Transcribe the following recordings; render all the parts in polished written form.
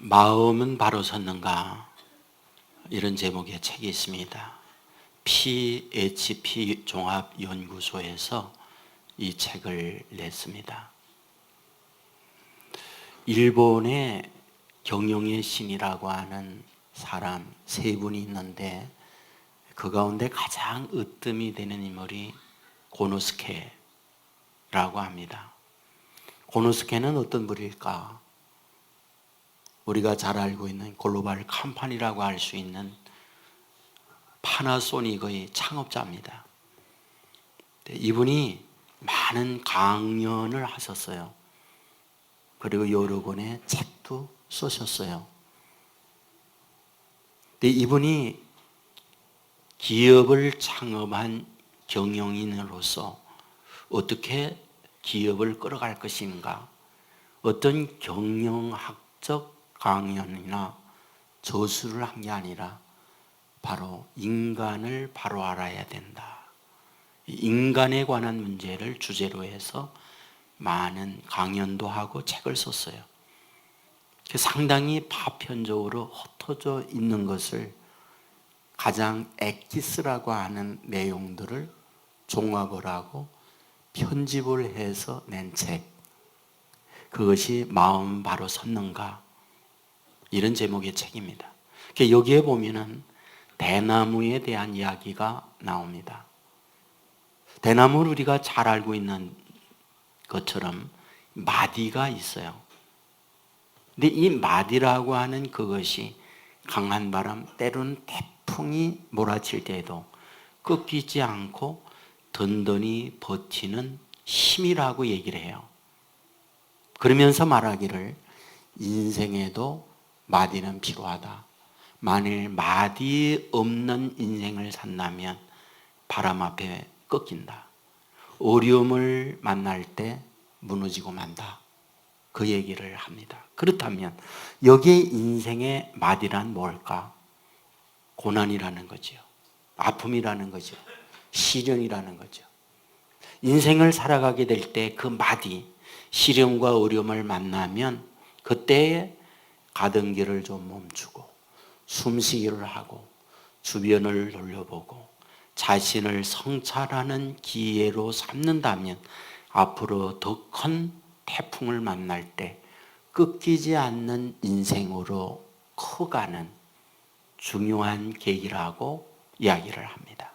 마음은 바로 섰는가, 이런 제목의 책이 있습니다. PHP 종합연구소에서 이 책을 냈습니다. 일본의 경영의 신이라고 하는 사람 세 분이 있는데, 그 가운데 가장 으뜸이 되는 인물이 고노스케라고 합니다. 고노스케는 어떤 분일까? 우리가 잘 알고 있는 글로벌 컴퍼니라고 할 수 있는 파나소닉의 창업자입니다. 이분이 많은 강연을 하셨어요. 그리고 여러 권의 책도 쓰셨어요. 이분이 기업을 창업한 경영인으로서 어떻게 기업을 끌어갈 것인가, 어떤 경영학적 강연이나 저술을 한 게 아니라 바로 인간을 바로 알아야 된다. 인간에 관한 문제를 주제로 해서 많은 강연도 하고 책을 썼어요. 상당히 파편적으로 흩어져 있는 것을 가장 엑기스라고 하는 내용들을 종합을 하고 편집을 해서 낸 책, 그것이 마음 바로 섰는가, 이런 제목의 책입니다. 여기에 보면은 대나무에 대한 이야기가 나옵니다. 대나무를 우리가 잘 알고 있는 것처럼 마디가 있어요. 근데 이 마디라고 하는 그것이 강한 바람, 때로는 태풍이 몰아칠 때에도 꺾이지 않고 든든히 버티는 힘이라고 얘기를 해요. 그러면서 말하기를 인생에도 마디는 필요하다. 만일 마디 없는 인생을 산다면 바람 앞에 꺾인다. 어려움을 만날 때 무너지고 만다. 그 얘기를 합니다. 그렇다면 여기에 인생의 마디란 뭘까? 고난이라는 거죠. 아픔이라는 거죠. 시련이라는 거죠. 인생을 살아가게 될 때 그 마디, 시련과 어려움을 만나면 그때에 가던 길을 좀 멈추고 숨쉬기를 하고 주변을 돌려보고 자신을 성찰하는 기회로 삼는다면 앞으로 더 큰 태풍을 만날 때 꺾이지 않는 인생으로 커가는 중요한 계기라고 이야기를 합니다.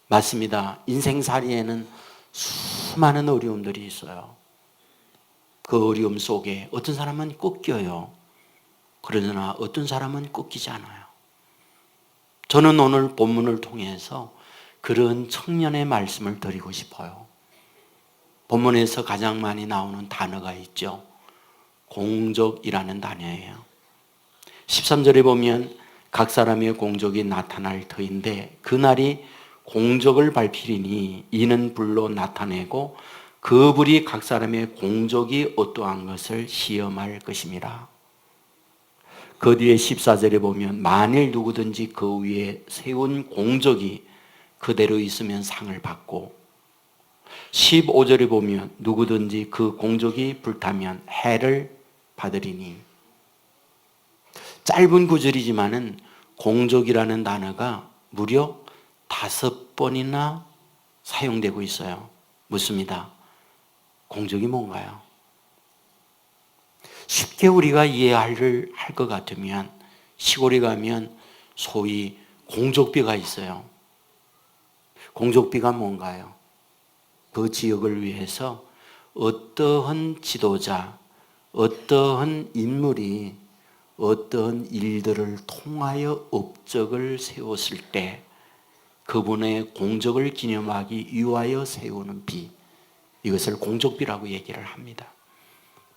맞습니다. 인생살이에는 수많은 어려움들이 있어요. 그 어려움 속에 어떤 사람은 꺾여요. 그러나 어떤 사람은 꺾이지 않아요. 저는 오늘 본문을 통해서 그런 청년의 말씀을 드리고 싶어요. 본문에서 가장 많이 나오는 단어가 있죠. 공적이라는 단어예요. 13절에 보면 각 사람의 공적이 나타날 터인데 그날이 공적을 발필이니 이는 불로 나타내고 그 불이 각 사람의 공적이 어떠한 것을 시험할 것입니다. 그 뒤에 14절에 보면 만일 누구든지 그 위에 세운 공적이 그대로 있으면 상을 받고, 15절에 보면 누구든지 그 공적이 불타면 해를 받으리니. 짧은 구절이지만은 공적이라는 단어가 무려 5번이나 사용되고 있어요. 묻습니다. 공적이 뭔가요? 쉽게 우리가 이해할 것 같으면 시골에 가면 소위 공적비가 있어요. 공적비가 뭔가요? 그 지역을 위해서 어떠한 지도자, 어떠한 인물이 어떠한 일들을 통하여 업적을 세웠을 때 그분의 공적을 기념하기 위하여 세우는 비, 이것을 공적비라고 얘기를 합니다.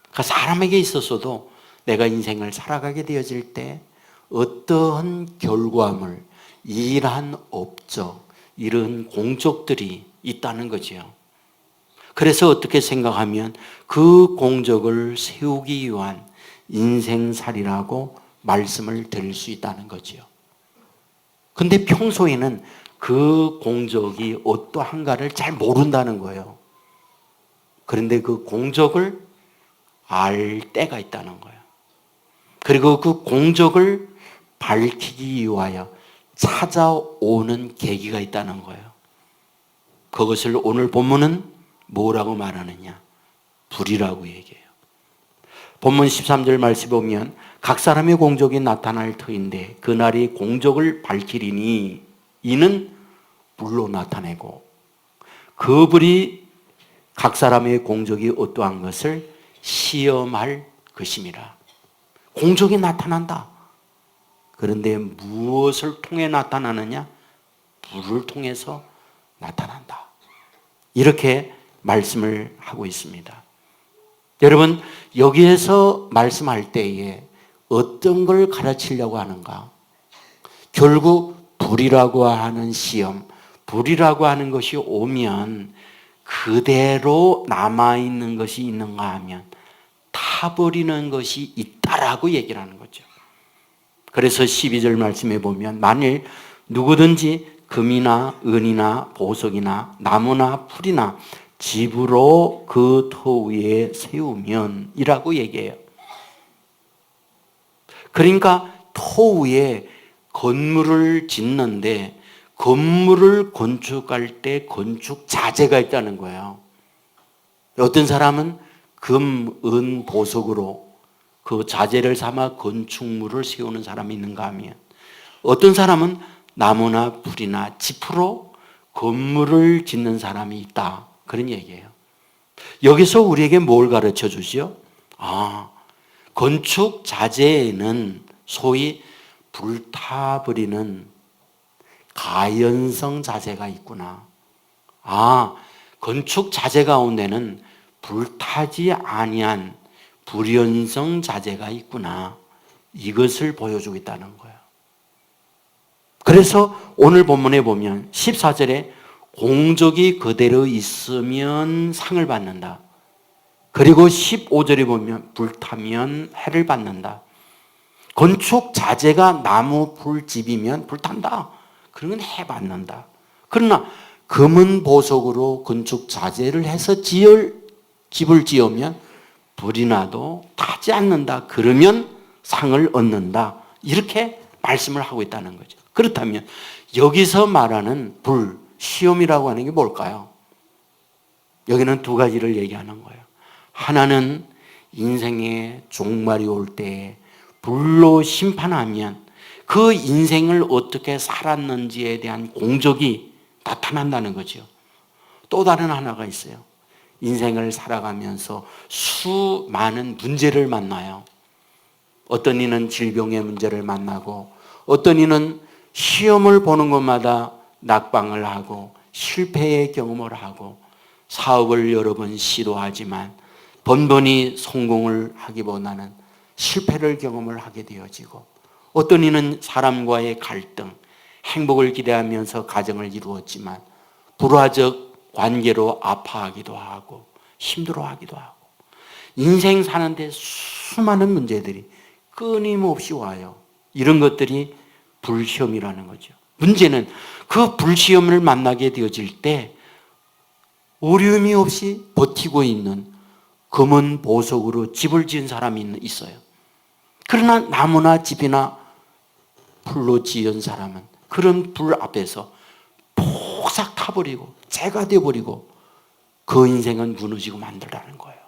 그러니까 사람에게 있어서도 내가 인생을 살아가게 되어질 때 어떠한 결과물, 일한 업적, 이런 공적들이 있다는 거죠. 그래서 어떻게 생각하면 그 공적을 세우기 위한 인생살이라고 말씀을 드릴 수 있다는 거죠. 근데 평소에는 그 공적이 어떠한가를 잘 모른다는 거예요. 그런데 그 공적을 알 때가 있다는 거예요. 그리고 그 공적을 밝히기 위하여 찾아오는 계기가 있다는 거예요. 그것을 오늘 본문은 뭐라고 말하느냐? 불이라고 얘기해요. 본문 13절 말씀 보면 각 사람의 공적이 나타날 터인데 그날이 공적을 밝히리니 이는 불로 나타내고 그 불이 각 사람의 공적이 어떠한 것을 시험할 것임이라. 공적이 나타난다. 그런데 무엇을 통해 나타나느냐? 불을 통해서 나타난다. 이렇게 말씀을 하고 있습니다. 여러분, 여기에서 말씀할 때에 어떤 걸 가르치려고 하는가? 결국 불이라고 하는 시험, 불이라고 하는 것이 오면 그대로 남아있는 것이 있는가 하면 타버리는 것이 있다라고 얘기를 하는 거죠. 그래서 12절 말씀에 보면 만일 누구든지 금이나 은이나 보석이나 나무나 풀이나 집으로 그 터 위에 세우면 이라고 얘기해요. 그러니까 터 위에 건물을 짓는데 건물을 건축할 때 건축 자재가 있다는 거예요. 어떤 사람은 금, 은, 보석으로 그 자재를 삼아 건축물을 세우는 사람이 있는가 하면 어떤 사람은 나무나 풀이나 짚으로 건물을 짓는 사람이 있다. 그런 얘기예요. 여기서 우리에게 뭘 가르쳐 주죠? 건축 자재에는 소위 불타버리는 가연성 자재가 있구나. 건축 자재 가운데는 불타지 아니한 불연성 자재가 있구나. 이것을 보여주고 있다는 거예요. 그래서 오늘 본문에 보면 14절에 공적이 그대로 있으면 상을 받는다. 그리고 15절에 보면 불타면 해를 받는다. 건축 자재가 나무, 풀, 집이면 불탄다. 그러면 해 받는다. 그러나 금은 보석으로 건축 자재를 해서 집을 지으면 불이 나도 타지 않는다. 그러면 상을 얻는다. 이렇게 말씀을 하고 있다는 거죠. 그렇다면 여기서 말하는 불, 시험이라고 하는 게 뭘까요? 여기는 두 가지를 얘기하는 거예요. 하나는 인생의 종말이 올 때 불로 심판하면 그 인생을 어떻게 살았는지에 대한 공적이 나타난다는 거죠. 또 다른 하나가 있어요. 인생을 살아가면서 수많은 문제를 만나요. 어떤 이는 질병의 문제를 만나고 어떤 이는 시험을 보는 것마다 낙방을 하고 실패의 경험을 하고 사업을 여러 번 시도하지만 번번이 성공을 하기보다는 실패를 경험을 하게 되어지고 어떤 이는 사람과의 갈등, 행복을 기대하면서 가정을 이루었지만 불화적 관계로 아파하기도 하고 힘들어하기도 하고 인생 사는데 수많은 문제들이 끊임없이 와요. 이런 것들이 불시험이라는 거죠. 문제는 그 불시험을 만나게 되어질 때 어려움이 없이 버티고 있는 금은 보석으로 집을 지은 사람이 있어요. 그러나 나무나 집이나 풀로 지은 사람은 그런 불 앞에서 폭삭 타버리고 재가 되어버리고 그 인생은 무너지고 만들라는 거예요.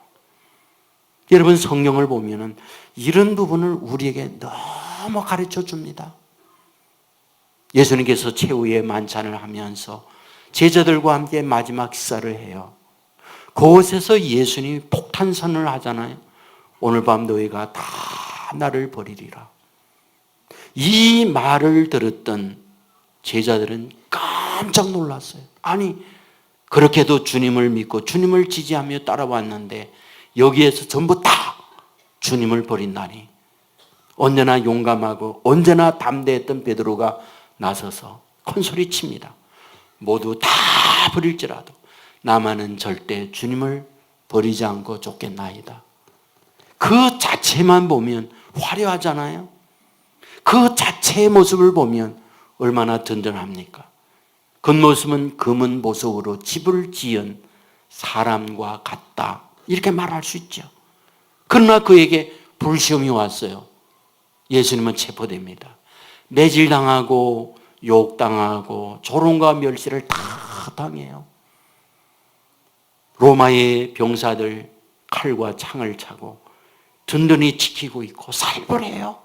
여러분 성경을 보면은 이런 부분을 우리에게 너무 가르쳐 줍니다. 예수님께서 최후의 만찬을 하면서 제자들과 함께 마지막 식사를 해요. 그곳에서 예수님이 폭탄 선언을 하잖아요. 오늘 밤 너희가 다 나를 버리리라. 이 말을 들었던 제자들은 깜짝 놀랐어요. 아니 그렇게도 주님을 믿고 주님을 지지하며 따라왔는데 여기에서 전부 다 주님을 버린다니. 언제나 용감하고 언제나 담대했던 베드로가 나서서 큰소리 칩니다. 모두 다 버릴지라도 나만은 절대 주님을 버리지 않고 쫓겠나이다. 그 자체만 보면 화려하잖아요. 그 자체의 모습을 보면 얼마나 든든합니까? 겉모습은 금은 보석으로 집을 지은 사람과 같다. 이렇게 말할 수 있죠. 그러나 그에게 불시험이 왔어요. 예수님은 체포됩니다. 매질당하고 욕당하고 조롱과 멸시를 다 당해요. 로마의 병사들 칼과 창을 차고 든든히 지키고 있고 살벌해요.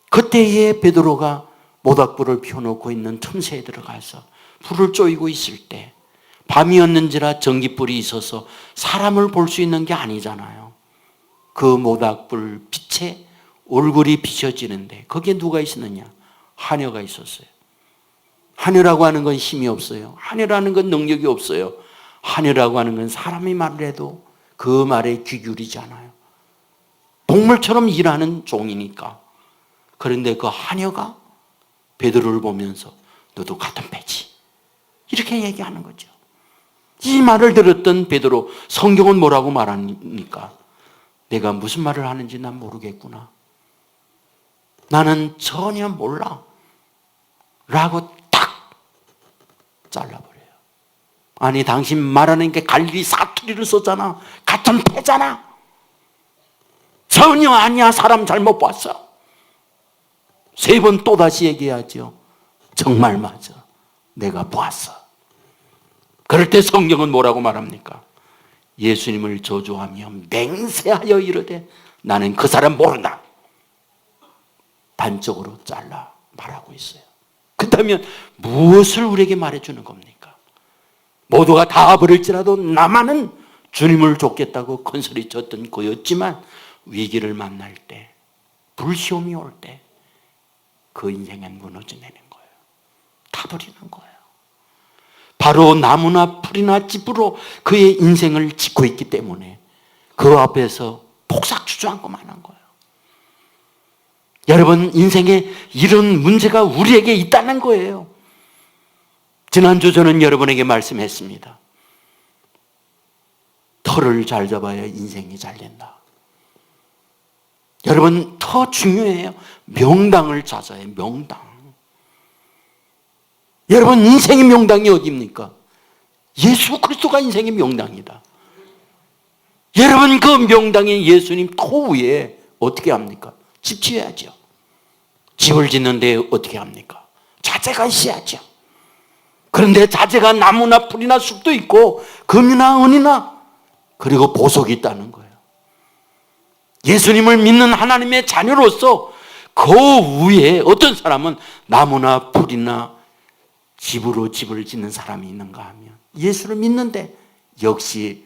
그때에 베드로가 모닥불을 펴놓고 있는 틈새에 들어가서 불을 쪼이고 있을 때, 밤이었는지라 전깃불이 있어서 사람을 볼 수 있는 게 아니잖아요. 그 모닥불 빛에 얼굴이 비춰지는데 거기에 누가 있었느냐? 하녀가 있었어요. 하녀라고 하는 건 힘이 없어요. 하녀라는 건 능력이 없어요. 하녀라고 하는 건 사람이 말을 해도 그 말에 귀 기울이지 않아요. 동물처럼 일하는 종이니까. 그런데 그 하녀가 베드로를 보면서 너도 같은 배지, 이렇게 얘기하는 거죠. 이 말을 들었던 베드로, 성경은 뭐라고 말하니까 내가 무슨 말을 하는지 난 모르겠구나, 나는 전혀 몰라 라고 딱 잘라버려요. 아니, 당신 말하는 게 갈릴리 사투리를 썼잖아. 같은 패잖아. 전혀 아니야. 사람 잘못 봤어. 3번 또다시 얘기하죠. 정말 맞아. 내가 보았어. 그럴 때 성경은 뭐라고 말합니까? 예수님을 저주하며 맹세하여 이르되 나는 그 사람 모른다. 단적으로 잘라 말하고 있어요. 그렇다면 무엇을 우리에게 말해주는 겁니까? 모두가 다 버릴지라도 나만은 주님을 좇겠다고 큰소리 쳤던 거였지만 위기를 만날 때, 불시험이 올 때 그 인생은 무너져내는 거예요. 다 버리는 거예요. 바로 나무나 풀이나 집으로 그의 인생을 짓고 있기 때문에 그 앞에서 폭삭주저앉고 마는 거예요. 여러분, 인생에 이런 문제가 우리에게 있다는 거예요. 지난주 저는 여러분에게 말씀했습니다. 터를 잘 잡아야 인생이 잘 된다. 여러분, 터 중요해요. 명당을 찾아야 해요. 명당. 여러분, 인생의 명당이 어디입니까? 예수 그리스도가 인생의 명당이다. 여러분, 그 명당인 예수님 터 위에 어떻게 합니까? 집 지어야죠. 집을 짓는데 어떻게 합니까? 자재가 있어야죠. 그런데 자재가 나무나 풀이나 숲도 있고 금이나 은이나 그리고 보석이 있다는 거예요. 예수님을 믿는 하나님의 자녀로서 그 위에 어떤 사람은 나무나 풀이나 집으로 집을 짓는 사람이 있는가 하면 예수를 믿는데 역시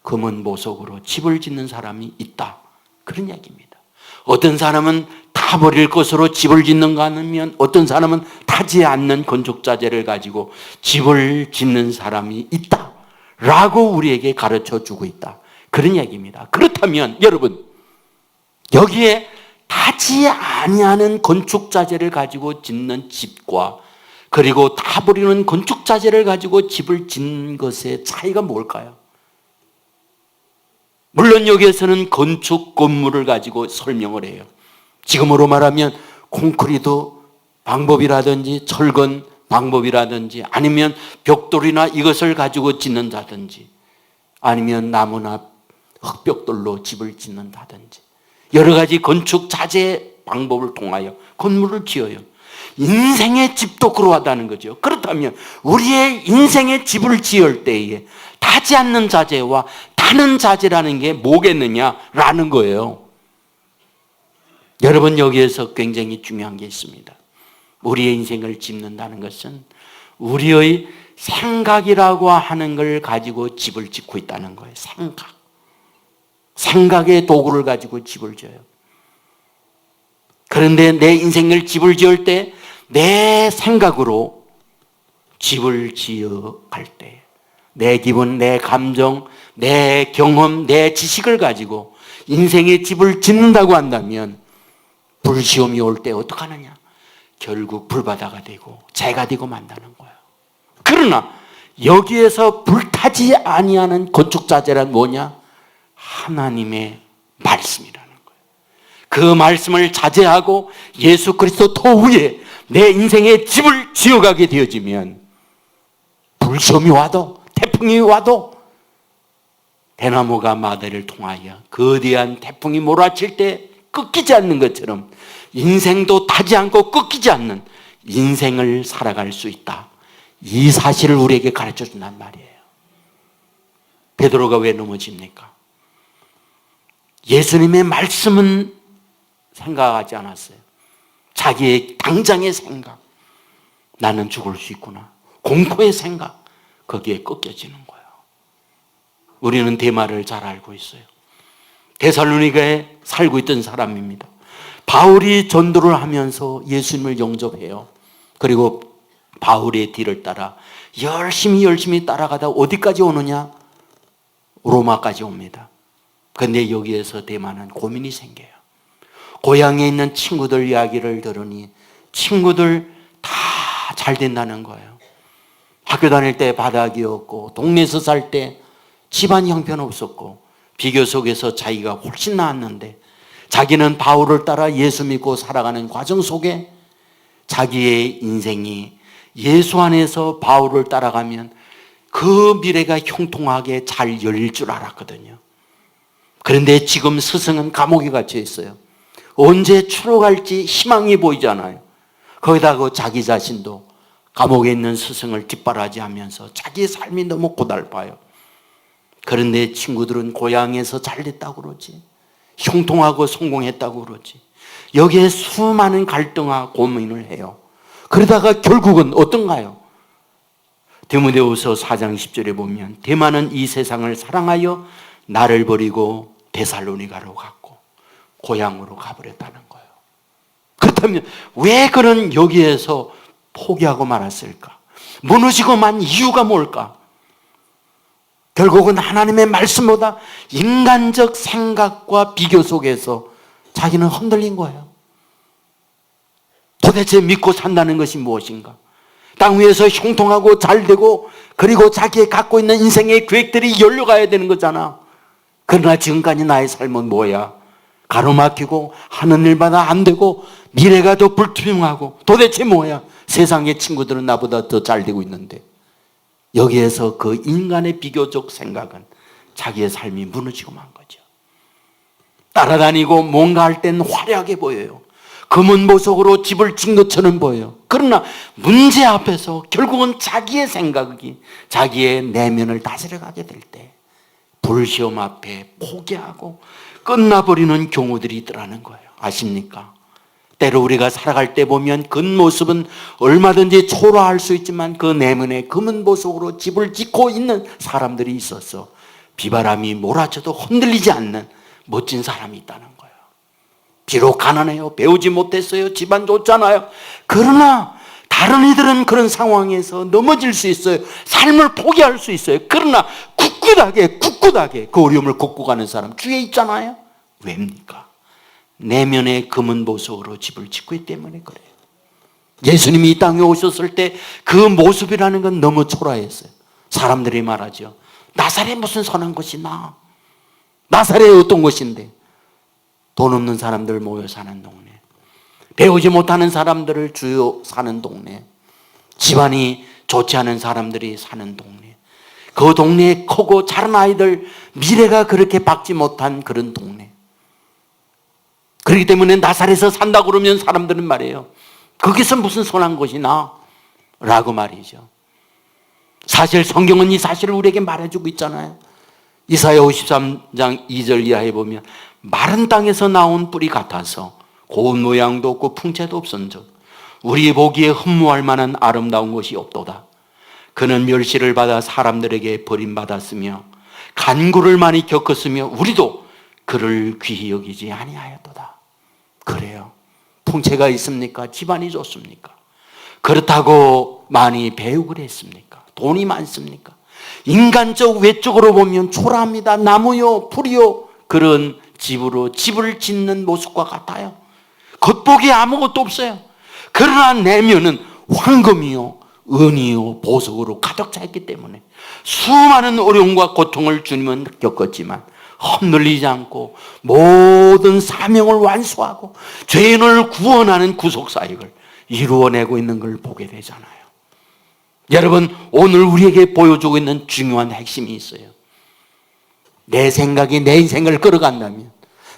금은 보석으로 집을 짓는 사람이 있다. 그런 얘기입니다. 어떤 사람은 타버릴 것으로 집을 짓는가 하면 어떤 사람은 타지 않는 건축자재를 가지고 집을 짓는 사람이 있다 라고 우리에게 가르쳐 주고 있다. 그런 얘기입니다. 그렇다면 여러분, 여기에 타지 아니하는 건축자재를 가지고 짓는 집과 그리고 타버리는 건축자재를 가지고 집을 짓는 것의 차이가 뭘까요? 물론 여기에서는 건축 건물을 가지고 설명을 해요. 지금으로 말하면 콘크리트 방법이라든지 철근 방법이라든지 아니면 벽돌이나 이것을 가지고 짓는다든지 아니면 나무나 흙벽돌로 집을 짓는다든지 여러 가지 건축 자재 방법을 통하여 건물을 지어요. 인생의 집도 그러하다는 거죠. 그렇다면 우리의 인생의 집을 지을 때에 타지 않는 자재와 타는 자재라는 게 뭐겠느냐라는 거예요. 여러분, 여기에서 굉장히 중요한 게 있습니다. 우리의 인생을 짓는다는 것은 우리의 생각이라고 하는 걸 가지고 집을 짓고 있다는 거예요. 생각의 도구를 가지고 집을 지어요. 그런데 내 인생을 집을 지을 때 내 생각으로 집을 지어 갈 때 내 기분, 내 감정, 내 경험, 내 지식을 가지고 인생의 집을 짓는다고 한다면 불시험이 올 때 어떡하느냐? 결국 불바다가 되고 재가 되고 만다는 거예요. 그러나 여기에서 불타지 아니하는 건축자재란 뭐냐? 하나님의 말씀이라는 거예요. 그 말씀을 자제하고 예수 그리스도 터 위에 내 인생의 집을 지어가게 되어지면 불시험이 와도 태풍이 와도 대나무가 마대를 통하여 거대한 태풍이 몰아칠 때 끊기지 않는 것처럼 인생도 타지 않고 끊기지 않는 인생을 살아갈 수 있다. 이 사실을 우리에게 가르쳐 준단 말이에요. 베드로가 왜 넘어집니까? 예수님의 말씀은 생각하지 않았어요. 자기의 당장의 생각, 나는 죽을 수 있구나, 공포의 생각, 거기에 꺾여지는 거예요. 우리는 대마를 잘 알고 있어요. 데살로니가에 살고 있던 사람입니다. 바울이 전도를 하면서 예수님을 영접해요. 그리고 바울의 뒤를 따라 열심히 따라가다 어디까지 오느냐? 로마까지 옵니다. 그런데 여기에서 대마는 고민이 생겨요. 고향에 있는 친구들 이야기를 들으니 친구들 다 잘 된다는 거예요. 학교 다닐 때 바닥이 없고 동네에서 살 때 집안 형편 없었고 비교 속에서 자기가 훨씬 나았는데 자기는 바울을 따라 예수 믿고 살아가는 과정 속에 자기의 인생이 예수 안에서 바울을 따라가면 그 미래가 형통하게 잘 열릴 줄 알았거든요. 그런데 지금 스승은 감옥에 갇혀 있어요. 언제 추록할지 희망이 보이지 않아요. 거기다가 자기 자신도 감옥에 있는 스승을 뒷바라지하면서 자기의 삶이 너무 고달파요. 그런데 친구들은 고향에서 잘 됐다고 그러지, 형통하고 성공했다고 그러지. 여기에 수많은 갈등과 고민을 해요. 그러다가 결국은 어떤가요? 디모데후서 4장 10절에 보면 대마는 이 세상을 사랑하여 나를 버리고 데살로니가로 갔고 고향으로 가버렸다는 거예요. 그렇다면 왜 그는 여기에서 포기하고 말았을까? 무너지고 만 이유가 뭘까? 결국은 하나님의 말씀보다 인간적 생각과 비교 속에서 자기는 흔들린 거예요. 도대체 믿고 산다는 것이 무엇인가? 땅 위에서 형통하고 잘되고 그리고 자기의 갖고 있는 인생의 계획들이 열려가야 되는 거잖아. 그러나 지금까지 나의 삶은 뭐야? 가로막히고 하는 일마다 안 되고 미래가 더 불투명하고 도대체 뭐야? 세상의 친구들은 나보다 더 잘 되고 있는데 여기에서 그 인간의 비교적 생각은 자기의 삶이 무너지고 만 거죠. 따라다니고 뭔가 할 땐 화려하게 보여요. 검은 보석으로 집을 진 것처럼 보여요. 그러나 문제 앞에서 결국은 자기의 생각이 자기의 내면을 다스려가게 될 때 불시험 앞에 포기하고 끝나버리는 경우들이 있더라는 거예요. 아십니까? 때로 우리가 살아갈 때 보면 겉모습은 얼마든지 초라할 수 있지만 그 내면에 검은 보석으로 집을 짓고 있는 사람들이 있어서 비바람이 몰아쳐도 흔들리지 않는 멋진 사람이 있다는 거예요. 비록 가난해요. 배우지 못했어요. 집안 좋잖아요. 그러나 다른 이들은 그런 상황에서 넘어질 수 있어요. 삶을 포기할 수 있어요. 그러나 굳굳하게 그 어려움을 걷고 가는 사람 주위에 있잖아요. 왜입니까? 내면의 검은 보석으로 집을 짓고 있기 때문에 그래요. 예수님이 이 땅에 오셨을 때 그 모습이라는 건 너무 초라했어요. 사람들이 말하죠. 나사렛 무슨 선한 곳이 나? 나사렛 어떤 곳인데? 돈 없는 사람들 모여 사는 동네, 배우지 못하는 사람들을 주요 사는 동네, 집안이 좋지 않은 사람들이 사는 동네, 그 동네에 크고 자란 아이들 미래가 그렇게 밝지 못한 그런 동네. 그렇기 때문에 나사렛에서 산다고 그러면 사람들은 말해요. 거기서 무슨 선한 곳이 나? 라고 말이죠. 사실 성경은 이 사실을 우리에게 말해주고 있잖아요. 이사야 53장 2절 이하에 보면 마른 땅에서 나온 뿌리 같아서 고운 모양도 없고 풍채도 없은즉 우리 보기에 흠모할 만한 아름다운 것이 없도다. 그는 멸시를 받아 사람들에게 버림받았으며 간구를 많이 겪었으며 우리도 그를 귀히 여기지 아니하였도다. 그래요. 풍채가 있습니까? 집안이 좋습니까? 그렇다고 많이 배우를 했습니까? 돈이 많습니까? 인간적 외적으로 보면 초라합니다. 나무요 풀이요 그런 집으로 집을 짓는 모습과 같아요. 겉보기에 아무것도 없어요. 그러나 내면은 황금이요 은이요 보석으로 가득 차 있기 때문에 수많은 어려움과 고통을 주님은 겪었지만 흔들리지 않고 모든 사명을 완수하고 죄인을 구원하는 구속사역을 이루어내고 있는 걸 보게 되잖아요. 여러분, 오늘 우리에게 보여주고 있는 중요한 핵심이 있어요. 내 생각이 내 인생을 끌어간다면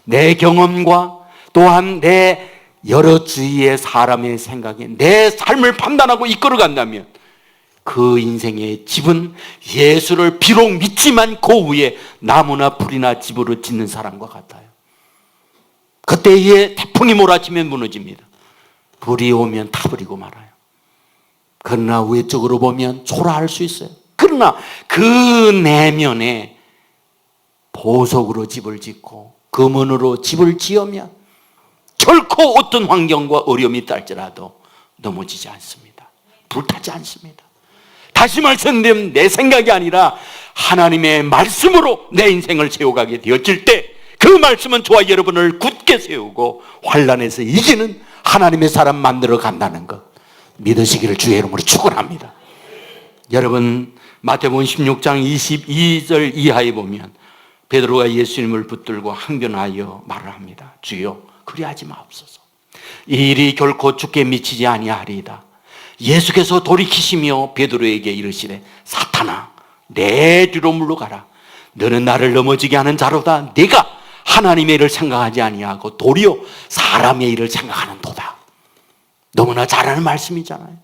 내 경험과 또 또한 내 여러 주위의 사람의 생각에 내 삶을 판단하고 이끌어간다면 그 인생의 집은 예수를 비록 믿지만 그 위에 나무나 풀이나 집으로 짓는 사람과 같아요. 그때에 태풍이 몰아치면 무너집니다. 불이 오면 타버리고 말아요. 그러나 외적으로 보면 초라할 수 있어요. 그러나 그 내면에 보석으로 집을 짓고 금은으로 집을 지으면 결코 어떤 환경과 어려움이 있달지라도 넘어지지 않습니다. 불타지 않습니다. 다시 말씀드리면 내 생각이 아니라 하나님의 말씀으로 내 인생을 세워가게 되었을 때 그 말씀은 저와 여러분을 굳게 세우고 환난에서 이기는 하나님의 사람 만들어 간다는 것 믿으시기를 주의 이름으로 축원합니다. 여러분 마태복음 16장 22절 이하에 보면 베드로가 예수님을 붙들고 항변하여 말을 합니다. 주여 그리하지 마옵소서. 이 일이 결코 주께 미치지 아니하리이다. 예수께서 돌이키시며 베드로에게 이르시되 사탄아 내 뒤로 물러가라. 너는 나를 넘어지게 하는 자로다. 네가 하나님의 일을 생각하지 아니하고 도리어 사람의 일을 생각하는 도다. 너무나 잘하는 말씀이잖아요.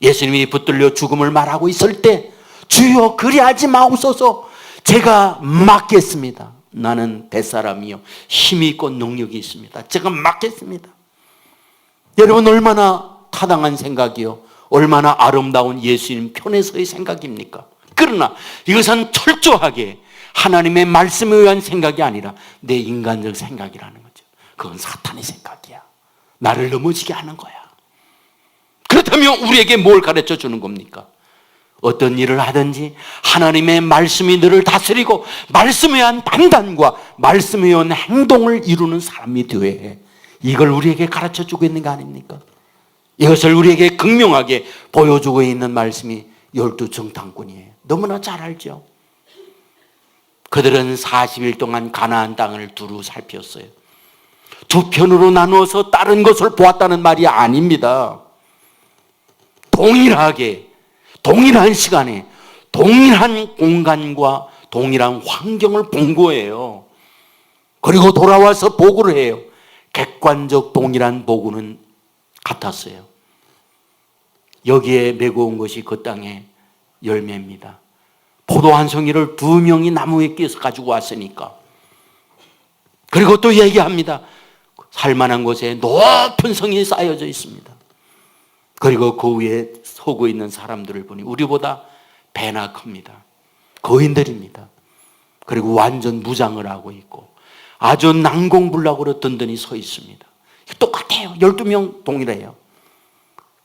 예수님이 붙들려 죽음을 말하고 있을 때 주여 그리하지 마옵소서. 제가 맡겠습니다. 나는 뱃사람이요 힘이 있고 능력이 있습니다. 제가 맡겠습니다. 여러분 얼마나 타당한 생각이요 얼마나 아름다운 예수님 편에서의 생각입니까? 그러나 이것은 철저하게 하나님의 말씀에 의한 생각이 아니라 내 인간적 생각이라는 거죠. 그건 사탄의 생각이야. 나를 넘어지게 하는 거야. 그렇다면 우리에게 뭘 가르쳐 주는 겁니까? 어떤 일을 하든지 하나님의 말씀이 너를 다스리고 말씀에 의한 판단과 말씀에 의한 행동을 이루는 사람이 되어야 해. 이걸 우리에게 가르쳐 주고 있는 거 아닙니까? 이것을 우리에게 극명하게 보여주고 있는 말씀이 12정탐꾼이에요. 너무나 잘 알죠. 그들은 40일 동안 가나안 땅을 두루 살폈어요. 두 편으로 나누어서 다른 것을 보았다는 말이 아닙니다. 동일하게 동일한 시간에 동일한 공간과 동일한 환경을 본 거예요. 그리고 돌아와서 보고를 해요. 객관적 동일한 보고는 같았어요. 여기에 메고 온 것이 그 땅의 열매입니다. 포도 한 송이를 2명이 나무에 끼워서 가지고 왔으니까. 그리고 또 얘기합니다. 살만한 곳에 높은 성이 쌓여져 있습니다. 그리고 그 위에 서고 있는 사람들을 보니 우리보다 배나 큽니다. 거인들입니다. 그리고 완전 무장을 하고 있고 아주 난공불락으로 든든히 서 있습니다. 똑같아요. 12명 동일해요.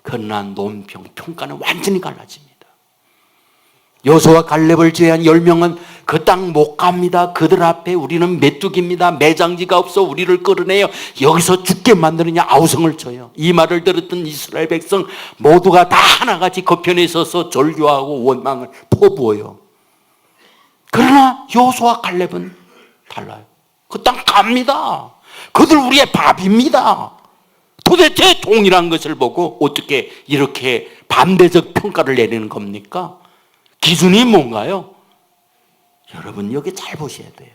그러나 논평, 평가는 완전히 갈라집니다. 여호수아와 갈렙을 제외한 10명은 그 땅 못 갑니다. 그들 앞에 우리는 메뚜기입니다. 매장지가 없어 우리를 끌어내요. 여기서 죽게 만드느냐 아우성을 쳐요. 이 말을 들었던 이스라엘 백성 모두가 다 하나같이 그 편에 서서 절규하고 원망을 퍼부어요. 그러나 여호수아와 갈렙은 달라요. 그 땅 갑니다. 그들 우리의 밥입니다. 도대체 동일한 것을 보고 어떻게 이렇게 반대적 평가를 내리는 겁니까? 기준이 뭔가요? 여러분 여기 잘 보셔야 돼요.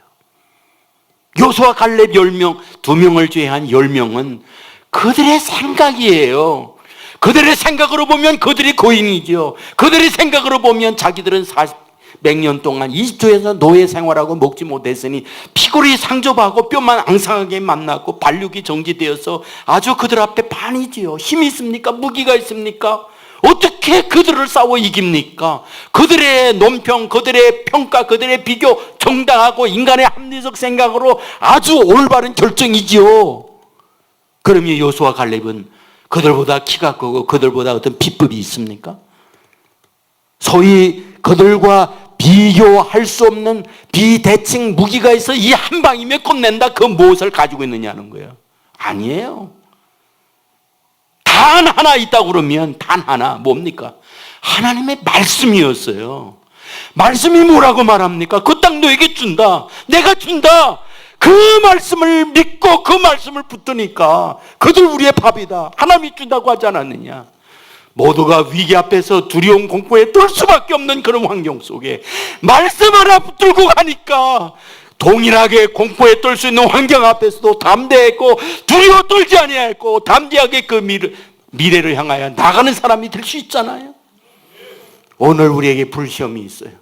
여호수아 갈렙 10명, 2명을 제외한 10명은 그들의 생각이에요. 그들의 생각으로 보면 그들이 거인이죠. 그들의 생각으로 보면 자기들은 40몇 년 동안 이집트에서 노예 생활하고 먹지 못했으니 피골이 상접하고 뼈만 앙상하게 만났고 발육이 정지되어서 아주 그들 앞에 반이지요. 힘이 있습니까? 무기가 있습니까? 어떻게 그들을 싸워 이깁니까? 그들의 논평, 그들의 평가, 그들의 비교 정당하고 인간의 합리적 생각으로 아주 올바른 결정이지요. 그러면 여호수아 갈렙은 그들보다 키가 크고 그들보다 어떤 비법이 있습니까? 소위 그들과 비교할 수 없는 비대칭 무기가 있어 이 한 방이면 끝낸다. 그 무엇을 가지고 있느냐는 거예요. 아니에요. 단 하나 있다고 그러면 단 하나 뭡니까? 하나님의 말씀이었어요. 말씀이 뭐라고 말합니까? 그 땅 너에게 준다. 내가 준다. 그 말씀을 믿고 그 말씀을 붙드니까 그들 우리의 밥이다. 하나님이 준다고 하지 않았느냐? 모두가 위기 앞에서 두려움 공포에 떨 수밖에 없는 그런 환경 속에 말씀 하나 붙들고 가니까 동일하게 공포에 떨 수 있는 환경 앞에서도 담대했고 두려워 떨지 아니하였고 담대하게 그 미래를 향하여 나가는 사람이 될 수 있잖아요. 오늘 우리에게 불시험이 있어요.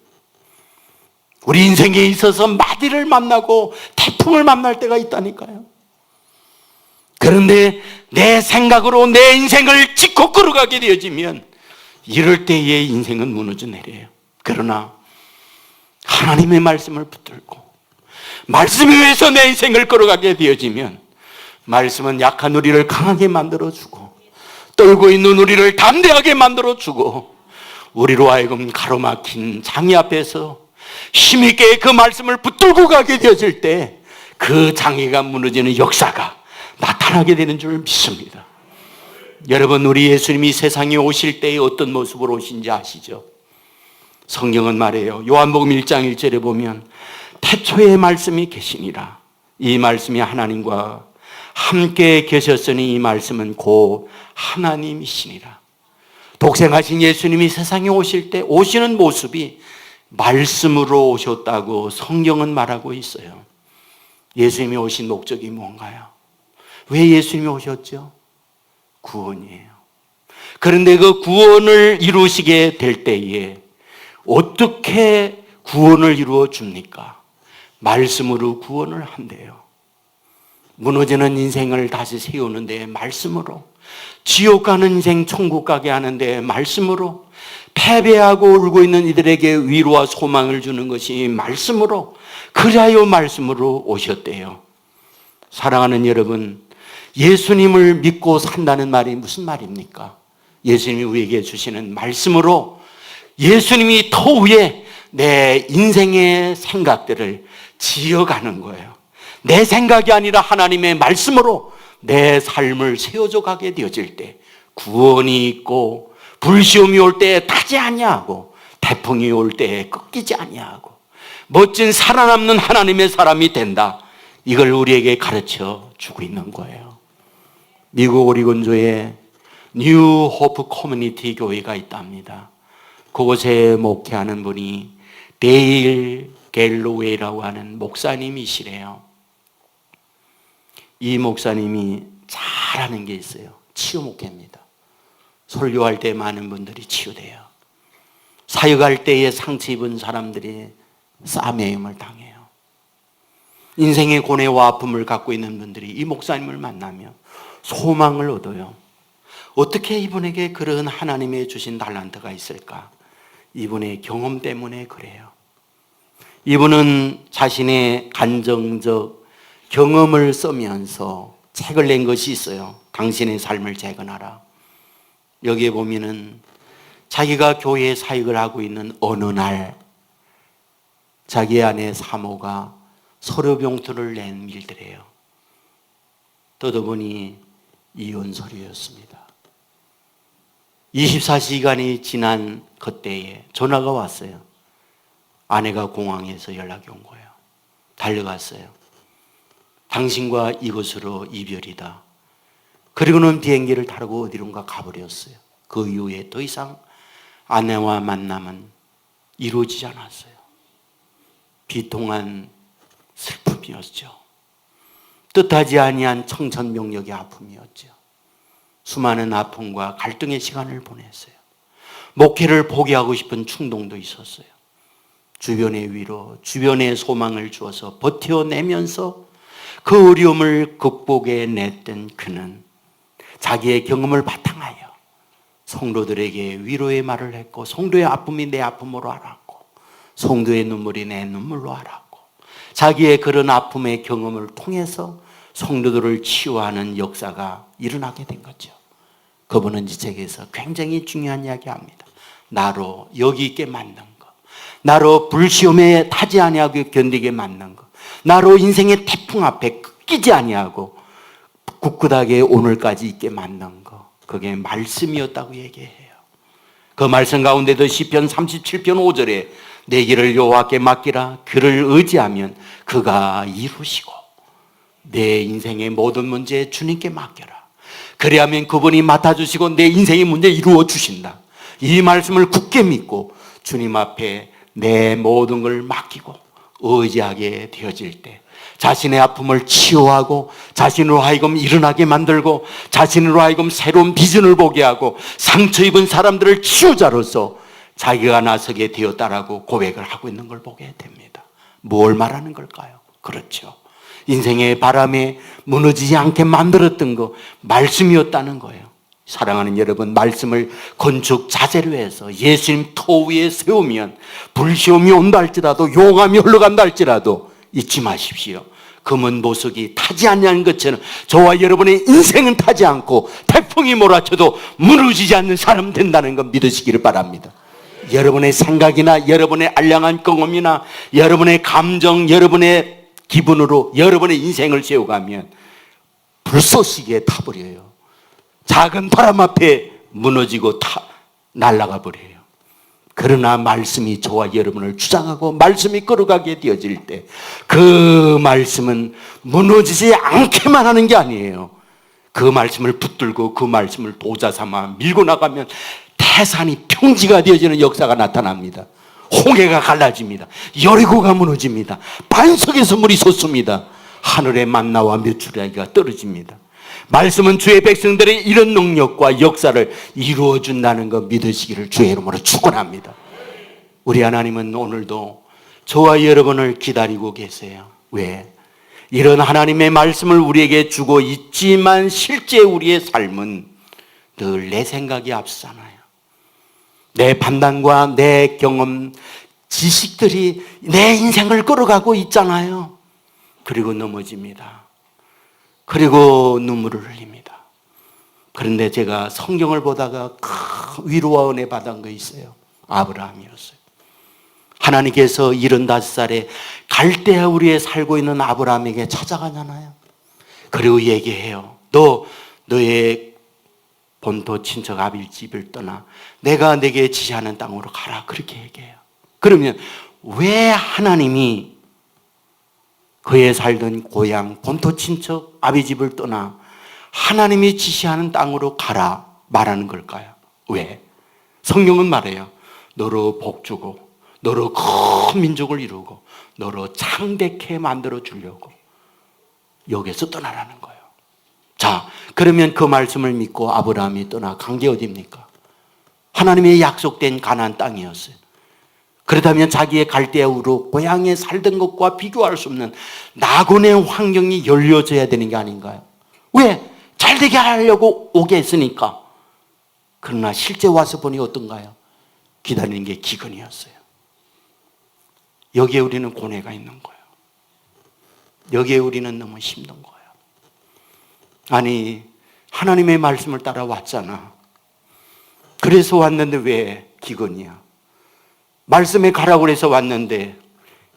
우리 인생에 있어서 마디를 만나고 태풍을 만날 때가 있다니까요. 그런데 내 생각으로 내 인생을 짚고 걸어가게 되어지면 이럴 때의 인생은 무너져 내려요. 그러나 하나님의 말씀을 붙들고 말씀 위에서 내 인생을 걸어가게 되어지면 말씀은 약한 우리를 강하게 만들어주고 떨고 있는 우리를 담대하게 만들어주고 우리로 하여금 가로막힌 장애 앞에서 힘있게 그 말씀을 붙들고 가게 되어질 때 그 장애가 무너지는 역사가 나타나게 되는 줄 믿습니다. 여러분, 우리 예수님이 세상에 오실 때에 어떤 모습으로 오신지 아시죠? 성경은 말해요. 요한복음 1장 1절에 보면 태초에 말씀이 계시니라. 이 말씀이 하나님과 함께 계셨으니 이 말씀은 곧 하나님이시니라. 독생하신 예수님이 세상에 오실 때 오시는 모습이 말씀으로 오셨다고 성경은 말하고 있어요. 예수님이 오신 목적이 뭔가요? 왜 예수님이 오셨죠? 구원이에요. 그런데 그 구원을 이루시게 될 때에 어떻게 구원을 이루어 줍니까? 말씀으로 구원을 한대요. 무너지는 인생을 다시 세우는데 말씀으로, 지옥 가는 인생 천국 가게 하는데 말씀으로, 패배하고 울고 있는 이들에게 위로와 소망을 주는 것이 말씀으로, 그리하여 말씀으로 오셨대요. 사랑하는 여러분, 예수님을 믿고 산다는 말이 무슨 말입니까? 예수님이 우리에게 주시는 말씀으로 예수님이 터 위에 내 인생의 생각들을 지어가는 거예요. 내 생각이 아니라 하나님의 말씀으로 내 삶을 세워져 가게 되어질 때 구원이 있고, 불시험이 올 때 타지 아니하고 태풍이 올 때 꺾이지 아니하고 멋진 살아남는 하나님의 사람이 된다. 이걸 우리에게 가르쳐 주고 있는 거예요. 미국 오리곤주에 뉴 호프 커뮤니티 교회가 있답니다. 그곳에 목회하는 분이 데일 갤로웨이라고 하는 목사님이시래요. 이 목사님이 잘하는 게 있어요. 치유 목회입니다. 설교할 때 많은 분들이 치유돼요. 사역할 때에 상처 입은 사람들이 싸매임을 당해요. 인생의 고뇌와 아픔을 갖고 있는 분들이 이 목사님을 만나면 소망을 얻어요. 어떻게 이분에게 그런 하나님의 주신 달란트가 있을까? 이분의 경험 때문에 그래요. 이분은 자신의 간정적 경험을 쓰면서 책을 낸 것이 있어요. 당신의 삶을 재건하라. 여기에 보면은 자기가 교회 사역을 하고 있는 어느 날 자기 아내 사모가 서류봉투를 낸 일들이에요. 뜯어보니 이혼 서류였습니다. 24시간이 지난 그때에 전화가 왔어요. 아내가 공항에서 연락이 온 거예요. 달려갔어요. 당신과 이곳으로 이별이다. 그리고는 비행기를 타고 어디론가 가버렸어요. 그 이후에 더 이상 아내와 만남은 이루어지지 않았어요. 비통한 슬픔이었죠. 뜻하지 아니한 청천벽력의 아픔이었죠. 수많은 아픔과 갈등의 시간을 보냈어요. 목회를 포기하고 싶은 충동도 있었어요. 주변의 위로, 주변의 소망을 주어서 버텨내면서 그 어려움을 극복해냈던 그는 자기의 경험을 바탕하여 성도들에게 위로의 말을 했고, 성도의 아픔이 내 아픔으로 알았고, 성도의 눈물이 내 눈물로 알았고, 자기의 그런 아픔의 경험을 통해서 성도들을 치유하는 역사가 일어나게 된 거죠. 그분은 이 책에서 굉장히 중요한 이야기합니다. 나로 여기 있게 만든 거, 나로 불시험에 타지 아니하고 견디게 만든 거, 나로 인생의 태풍 앞에 꺾이지 아니하고 굳굳하게 오늘까지 있게 만든 거, 그게 말씀이었다고 얘기해요. 그 말씀 가운데도 시편 37편 5절에 내 길을 여호와께 맡기라. 그를 의지하면 그가 이루시고, 내 인생의 모든 문제 주님께 맡겨라. 그래야면 그분이 맡아주시고 내 인생의 문제 이루어 주신다. 이 말씀을 굳게 믿고 주님 앞에 내 모든 걸 맡기고 의지하게 되어질 때, 자신의 아픔을 치유하고 자신으로 하여금 일어나게 만들고 자신으로 하여금 새로운 비전을 보게 하고 상처 입은 사람들을 치유자로서 자기가 나서게 되었다라고 고백을 하고 있는 걸 보게 됩니다. 뭘 말하는 걸까요? 그렇죠. 인생의 바람에 무너지지 않게 만들었던 거 말씀이었다는 거예요. 사랑하는 여러분, 말씀을 건축 자재로 해서 예수님 터 위에 세우면 불시험이 온다 할지라도 용암이 흘러간다 할지라도 잊지 마십시오. 검은 보석이 타지 않는 것처럼 저와 여러분의 인생은 타지 않고 태풍이 몰아쳐도 무너지지 않는 사람 된다는 것 믿으시기를 바랍니다. 여러분의 생각이나 여러분의 알량한 경험이나 여러분의 감정, 여러분의 기분으로 여러분의 인생을 세워가면 불쏘시개에 타버려요. 작은 바람 앞에 무너지고 날아가 버려요. 그러나 말씀이 저와 여러분을 주장하고 말씀이 끌어가게 되어질 때 그 말씀은 무너지지 않게만 하는 게 아니에요. 그 말씀을 붙들고 그 말씀을 도자 삼아 밀고 나가면 태산이 평지가 되어지는 역사가 나타납니다. 홍해가 갈라집니다. 여리고가 무너집니다. 반석에서 물이 솟습니다. 하늘의 만나와 메추라기가 떨어집니다. 말씀은 주의 백성들의 이런 능력과 역사를 이루어준다는 것 믿으시기를 주의 이름으로 축원합니다. 우리 하나님은 오늘도 저와 여러분을 기다리고 계세요. 왜? 이런 하나님의 말씀을 우리에게 주고 있지만 실제 우리의 삶은 늘 내 생각이 앞서잖아요. 내 판단과 내 경험, 지식들이 내 인생을 끌어가고 있잖아요. 그리고 넘어집니다. 그리고 눈물을 흘립니다. 그런데 제가 성경을 보다가 큰 위로와 은혜 받은 거 있어요. 아브라함이었어요. 하나님께서 75살에 갈대아 우리에 살고 있는 아브라함에게 찾아가잖아요. 그리고 얘기해요. 너의 본토 친척 아빌 집을 떠나 내가 내게 지시하는 땅으로 가라. 그렇게 얘기해요. 그러면 왜 하나님이 그의 살던 고향 본토 친척 아비 집을 떠나 하나님이 지시하는 땅으로 가라 말하는 걸까요? 왜? 성경은 말해요. 너로 복주고 너로 큰 민족을 이루고 너로 창대케 만들어 주려고 여기서 떠나라는 거예요. 자, 그러면 그 말씀을 믿고 아브라함이 떠나간 게 어디입니까? 하나님의 약속된 가나안 땅이었어요. 그렇다면 자기의 갈대아우로 고향에 살던 것과 비교할 수 없는 낙원의 환경이 열려져야 되는 게 아닌가요? 왜? 잘되게 하려고 오게 했으니까. 그러나 실제 와서 보니 어떤가요? 기다리는 게 기근이었어요. 여기에 우리는 고뇌가 있는 거예요. 여기에 우리는 너무 힘든 거예요. 아니, 하나님의 말씀을 따라왔잖아. 그래서 왔는데 왜 기근이야? 말씀에 가라고 해서 왔는데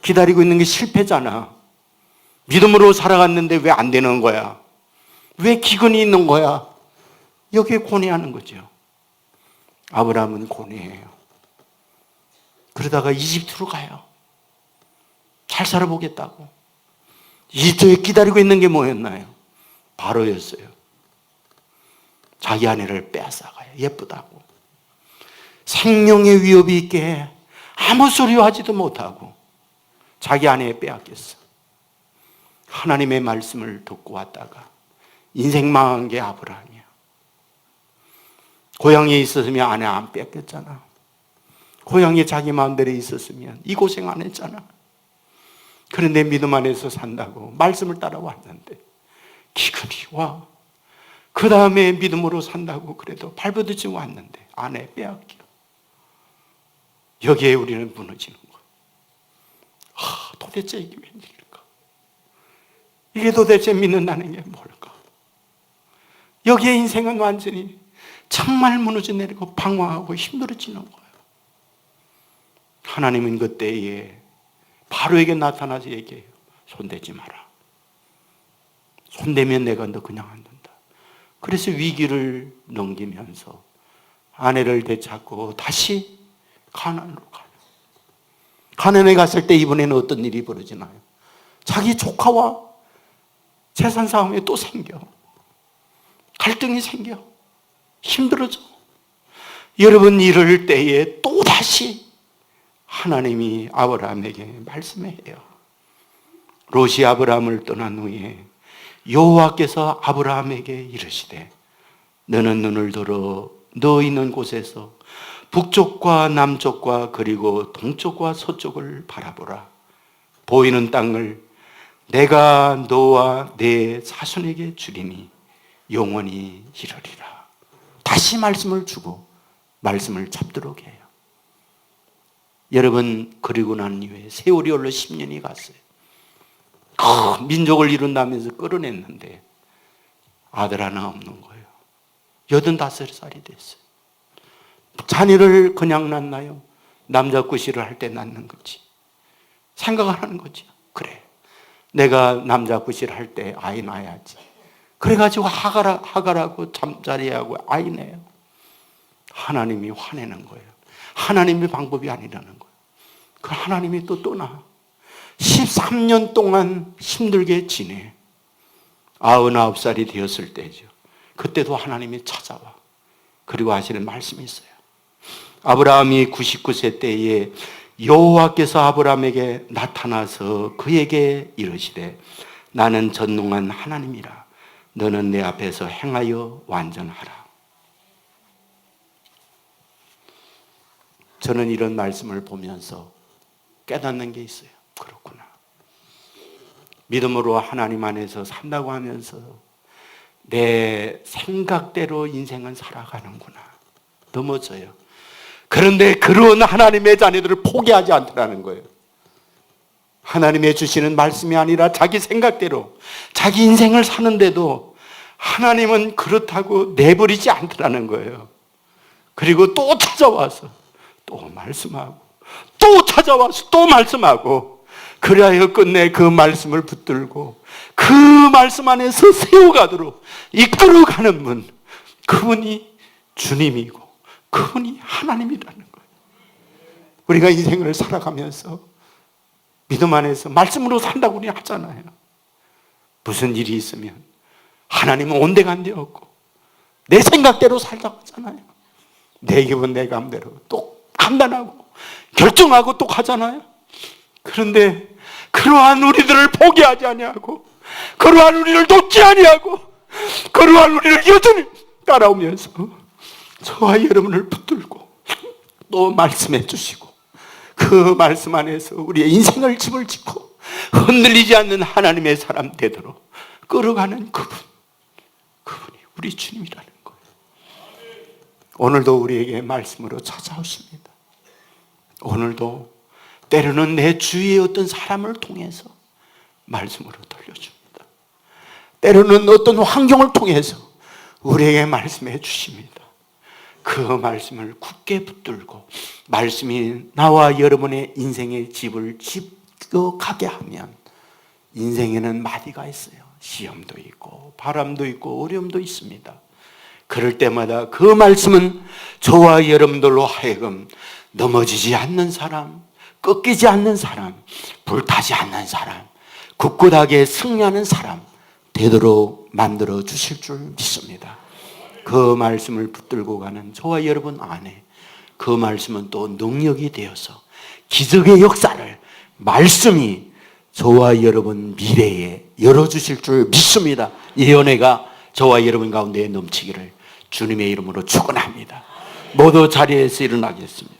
기다리고 있는 게 실패잖아. 믿음으로 살아갔는데 왜 안 되는 거야? 왜 기근이 있는 거야? 여기에 고뇌하는 거죠. 아브라함은 고뇌해요. 그러다가 이집트로 가요. 잘 살아보겠다고. 이집트에 기다리고 있는 게 뭐였나요? 바로였어요. 자기 아내를 빼앗아가요. 예쁘다고. 생명의 위협이 있게 아무 소리 하지도 못하고 자기 아내에 빼앗겼어. 하나님의 말씀을 듣고 왔다가 인생 망한 게 아브라함이야. 고향에 있었으면 아내 안 뺏겼잖아. 고향에 자기 마음대로 있었으면 이 고생 안 했잖아. 그런데 믿음 안에서 산다고 말씀을 따라왔는데 기근이 와. 그 다음에 믿음으로 산다고 그래도 발버둥치 왔는데 아내 빼앗겨. 여기에 우리는 무너지는 거야. 도대체 이게 웬일일까? 이게 도대체 믿는다는 게 뭘까? 여기에 인생은 완전히 정말 무너져 내리고 방황하고 힘들어지는 거예요. 하나님은 그때에 바로에게 나타나서 얘기해요. 손대지 마라. 손대면 내가 너 그냥 안 둔다. 그래서 위기를 넘기면서 아내를 되찾고 다시 가나안으로 가요. 가나안에 갔을 때 이번에는 어떤 일이 벌어지나요? 자기 조카와 재산 싸움이 또 생겨. 갈등이 생겨. 힘들어져. 여러분 이럴 때에 또 다시 하나님이 아브라함에게 말씀해요. 롯이 아브라함을 떠난 후에 여호와께서 아브라함에게 이르시되 너는 눈을 들어 너 있는 곳에서 북쪽과 남쪽과 그리고 동쪽과 서쪽을 바라보라. 보이는 땅을 내가 너와 내 자손에게 주리니 영원히 이르리라. 다시 말씀을 주고 말씀을 잡도록 해요. 여러분, 그리고 난 이후에 세월이 흘러 10년이 갔어요. 민족을 이룬다면서 끌어냈는데 아들 하나 없는 거예요. 85살이 됐어요. 자녀를 그냥 낳나요? 남자꾸시를 할 때 낳는 거지. 생각을 하는 거지. 그래, 내가 남자꾸시를 할 때 아이 낳아야지. 그래가지고 하갈하고 잠자리하고 아이 내요. 하나님이 화내는 거예요. 하나님의 방법이 아니라는 거예요. 그 하나님이 또 떠나 13년 동안 힘들게 지내. 99살이 되었을 때죠. 그때도 하나님이 찾아와. 그리고 하시는 말씀이 있어요. 아브라함이 99세 때에 여호와께서 아브라함에게 나타나서 그에게 이르시되 나는 전능한 하나님이라. 너는 내 앞에서 행하여 완전하라. 저는 이런 말씀을 보면서 깨닫는 게 있어요. 그렇구나. 믿음으로 하나님 안에서 산다고 하면서 내 생각대로 인생은 살아가는구나. 넘어져요. 그런데 그런 하나님의 자녀들을 포기하지 않더라는 거예요. 하나님의 주시는 말씀이 아니라 자기 생각대로 자기 인생을 사는데도 하나님은 그렇다고 내버리지 않더라는 거예요. 그리고 또 찾아와서 또 말씀하고 또 찾아와서 또 말씀하고 그리하여 끝내 그 말씀을 붙들고 그 말씀 안에서 세워가도록 이끌어가는 분, 그분이 주님이고 그분이 하나님이라는 거예요. 우리가 인생을 살아가면서 믿음 안에서 말씀으로 산다고 우리 하잖아요. 무슨 일이 있으면 하나님은 온데간데 없고 내 생각대로 살자고 하잖아요. 내 기분 내 감대로 또 판단하고 결정하고 또 가잖아요. 그런데 그러한 우리들을 포기하지 아니하고 그러한 우리를 돕지 아니하고 그러한 우리를 여전히 따라오면서 저와 여러분을 붙들고 또 말씀해 주시고 그 말씀 안에서 우리의 인생을 집을 짓고 흔들리지 않는 하나님의 사람 되도록 끌어가는 그분이 우리 주님이라는 거예요. 오늘도 우리에게 말씀으로 찾아오십니다. 오늘도 때로는 내 주위의 어떤 사람을 통해서 말씀으로 들려줍니다. 때로는 어떤 환경을 통해서 우리에게 말씀해 주십니다. 그 말씀을 굳게 붙들고 말씀이 나와 여러분의 인생의 집을 지어가게 하면 인생에는 마디가 있어요. 시험도 있고 바람도 있고 어려움도 있습니다. 그럴 때마다 그 말씀은 저와 여러분들로 하여금 넘어지지 않는 사람, 꺾이지 않는 사람, 불타지 않는 사람, 굳굳하게 승리하는 사람 되도록 만들어 주실 줄 믿습니다. 그 말씀을 붙들고 가는 저와 여러분 안에 그 말씀은 또 능력이 되어서 기적의 역사를 말씀이 저와 여러분 미래에 열어주실 줄 믿습니다. 이 은혜가 저와 여러분 가운데 넘치기를 주님의 이름으로 축원합니다. 모두 자리에서 일어나겠습니다.